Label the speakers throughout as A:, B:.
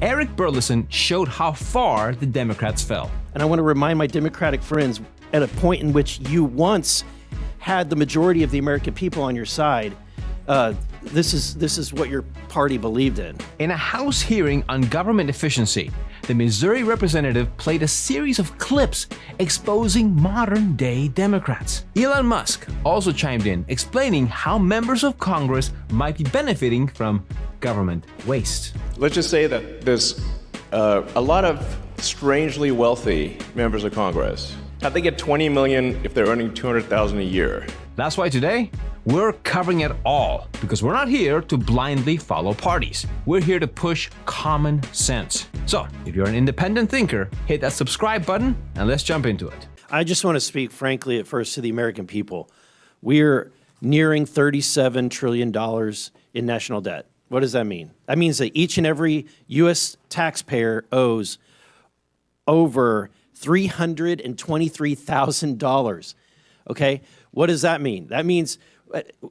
A: Eric Burleson showed how far the Democrats fell.
B: And I want to remind my Democratic friends, at a point in which you once had the majority of the American people on your side, this is what your party believed in.
A: In a House hearing on government efficiency, the Missouri representative played a series of clips exposing modern-day Democrats. Elon Musk also chimed in, explaining how members of Congress might be benefiting from government waste.
C: Let's just say that there's a lot of strangely wealthy members of Congress. How'd they get $20 million if they're earning $200,000 a year?
A: That's why today, we're covering it all, because we're not here to blindly follow parties. We're here to push common sense. So, if you're an independent thinker, hit that subscribe button and let's jump into it.
B: I just want to speak frankly at first to the American people. We're nearing $37 trillion in national debt. What does that mean? That means that each and every U.S. taxpayer owes over $323,000. Okay? What does that mean? That means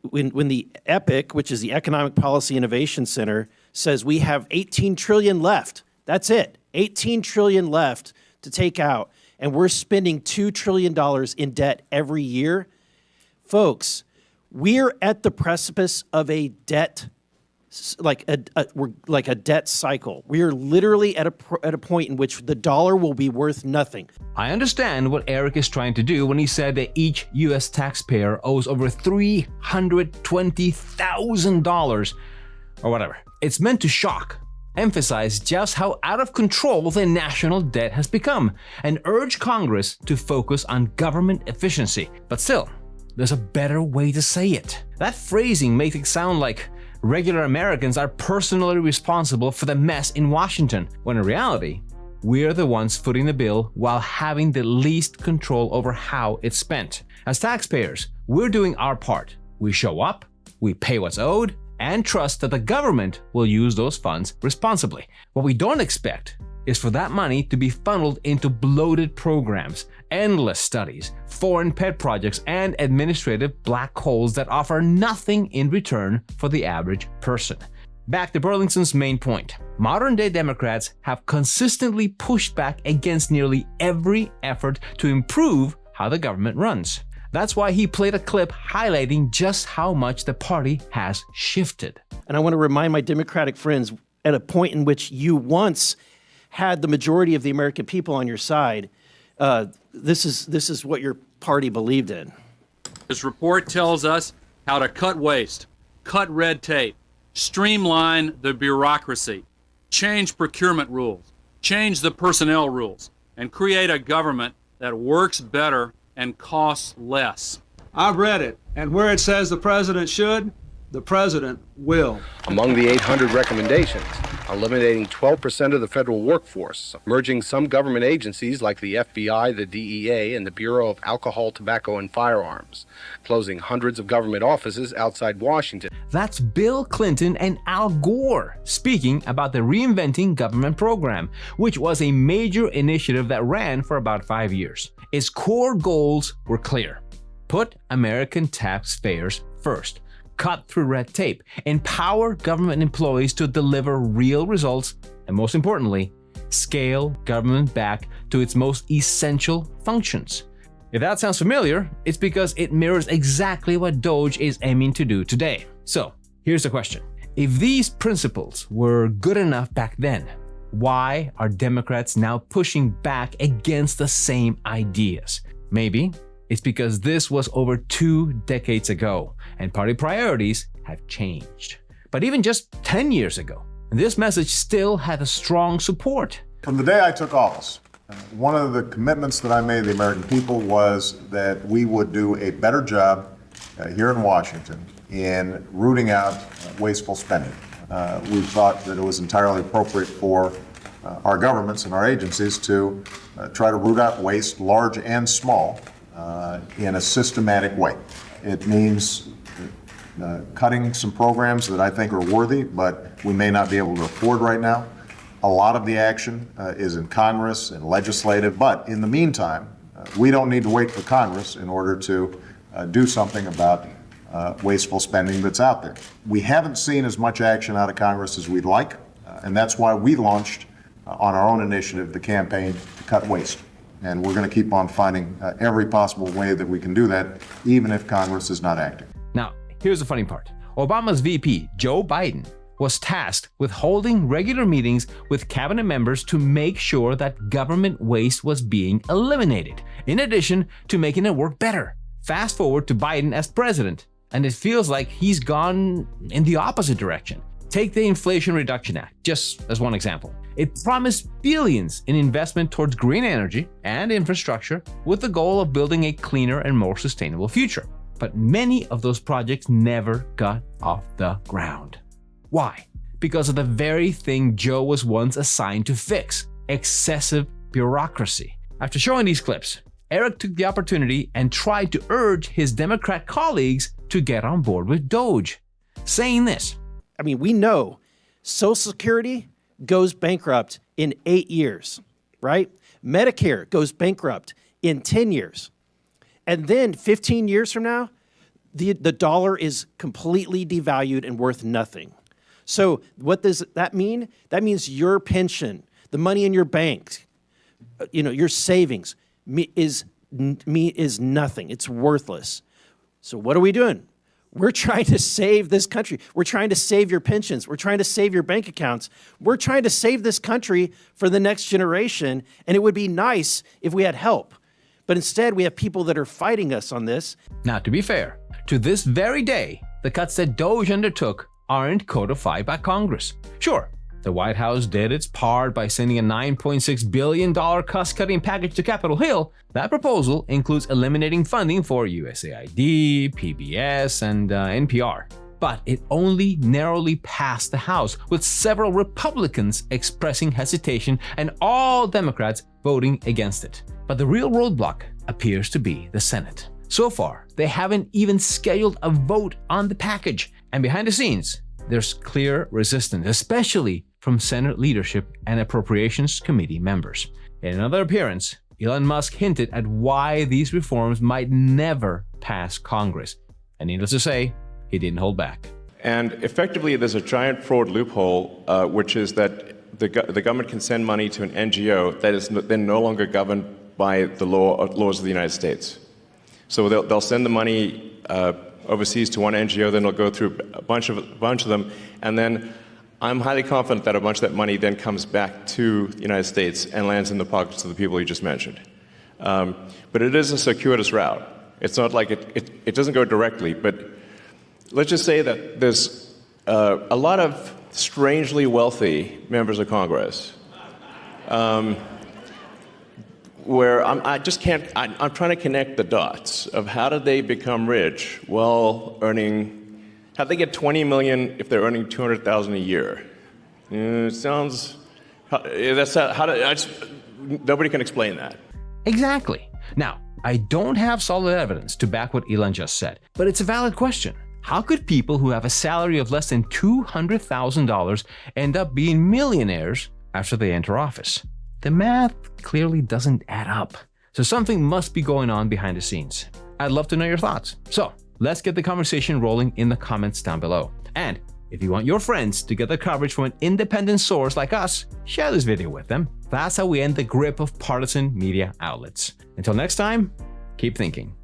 B: when the EPIC, which is the Economic Policy Innovation Center, says we have 18 trillion left. That's it. 18 trillion left to take out, and we're spending $2 trillion in debt every year. Folks, we're at the precipice of a debt, like a debt cycle. We are literally at a point in which the dollar will be worth nothing.
A: I understand what Eric is trying to do when he said that each U.S. taxpayer owes over $320,000 or whatever. It's meant to shock, emphasize just how out of control the national debt has become, and urge Congress to focus on government efficiency. But still, there's a better way to say it. That phrasing makes it sound like regular Americans are personally responsible for the mess in Washington, when in reality, we're the ones footing the bill while having the least control over how it's spent. As taxpayers, we're doing our part. We show up, we pay what's owed, and trust that the government will use those funds responsibly. What we don't expect is for that money to be funneled into bloated programs, endless studies, foreign pet projects, and administrative black holes that offer nothing in return for the average person. Back to Burlison's main point. Modern-day Democrats have consistently pushed back against nearly every effort to improve how the government runs. That's why he played a clip highlighting just how much the party has shifted.
B: And I want to remind my Democratic friends, at a point in which you once had the majority of the American people on your side, this is what your party believed in.
D: This report tells us how to cut waste, cut red tape, streamline the bureaucracy, change procurement rules, change the personnel rules, and create a government that works better and costs less.
E: I've read it, and where it says the president should, the president will.
F: Among the 800 recommendations, eliminating 12% of the federal workforce, merging some government agencies like the FBI, the DEA, and the Bureau of Alcohol, Tobacco, and Firearms, closing hundreds of government offices outside Washington.
A: That's Bill Clinton and Al Gore speaking about the Reinventing Government program, which was a major initiative that ran for about 5 years. Its core goals were clear. Put American taxpayers first. Cut through red tape, empower government employees to deliver real results, and most importantly, scale government back to its most essential functions. If that sounds familiar, it's because it mirrors exactly what DOGE is aiming to do today. So, here's the question. If these principles were good enough back then, why are Democrats now pushing back against the same ideas? Maybe it's because this was over 2 decades ago, and party priorities have changed. But even just 10 years ago, this message still had a strong support.
G: From the day I took office, one of the commitments that I made to the American people was that we would do a better job here in Washington in rooting out wasteful spending. We thought that it was entirely appropriate for our governments and our agencies to try to root out waste, large and small, in a systematic way. It means cutting some programs that I think are worthy, but we may not be able to afford right now. A lot of the action is in Congress and legislative, but in the meantime, we don't need to wait for Congress in order to do something about wasteful spending that's out there. We haven't seen as much action out of Congress as we'd like. And that's why we launched on our own initiative the campaign to cut waste. And we're going to keep on finding every possible way that we can do that, even if Congress is not acting.
A: Now, here's the funny part. Obama's VP, Joe Biden, was tasked with holding regular meetings with cabinet members to make sure that government waste was being eliminated, in addition to making it work better. Fast forward to Biden as president, and it feels like he's gone in the opposite direction. Take the Inflation Reduction Act, just as one example. It promised billions in investment towards green energy and infrastructure with the goal of building a cleaner and more sustainable future. But many of those projects never got off the ground. Why? Because of the very thing Joe was once assigned to fix: excessive bureaucracy. After showing these clips, Eric took the opportunity and tried to urge his Democrat colleagues to get on board with Doge, saying this.
B: I mean, we know Social Security goes bankrupt in 8 years, right? Medicare goes bankrupt in 10 years. And then 15 years from now, the dollar is completely devalued and worth nothing. So what does that mean? That means your pension, the money in your bank, your savings is nothing. It's worthless. So what are we doing? We're trying to save this country. We're trying to save your pensions. We're trying to save your bank accounts. We're trying to save this country for the next generation. And it would be nice if we had help. But instead, we have people that are fighting us on this.
A: Now, to be fair, to this very day, the cuts that Doge undertook aren't codified by Congress. Sure, the White House did its part by sending a $9.6 billion cost-cutting package to Capitol Hill. That proposal includes eliminating funding for USAID, PBS, and NPR. But it only narrowly passed the House, with several Republicans expressing hesitation and all Democrats voting against it. But the real roadblock appears to be the Senate. So far, they haven't even scheduled a vote on the package. And behind the scenes, there's clear resistance, especially from Senate leadership and Appropriations Committee members. In another appearance, Elon Musk hinted at why these reforms might never pass Congress. And needless to say, he didn't hold back.
C: And effectively, there's a giant fraud loophole, which is that the government can send money to an NGO that is then no longer governed by the laws of the United States. So they'll send the money overseas to one NGO, then it'll go through a bunch of them, and then I'm highly confident that a bunch of that money then comes back to the United States and lands in the pockets of the people you just mentioned. But it is a circuitous route. It's not like it doesn't go directly, but let's just say that there's a lot of strangely wealthy members of Congress where I'm trying to connect the dots of how did they become rich while how'd they get 20 million if they're earning 200,000 a year? It sounds, nobody can explain that.
A: Exactly. Now, I don't have solid evidence to back what Elon just said, but it's a valid question. How could people who have a salary of less than $200,000 end up being millionaires after they enter office? The math clearly doesn't add up. So something must be going on behind the scenes. I'd love to know your thoughts. So let's get the conversation rolling in the comments down below. And if you want your friends to get the coverage from an independent source like us, share this video with them. That's how we end the grip of partisan media outlets. Until next time, keep thinking.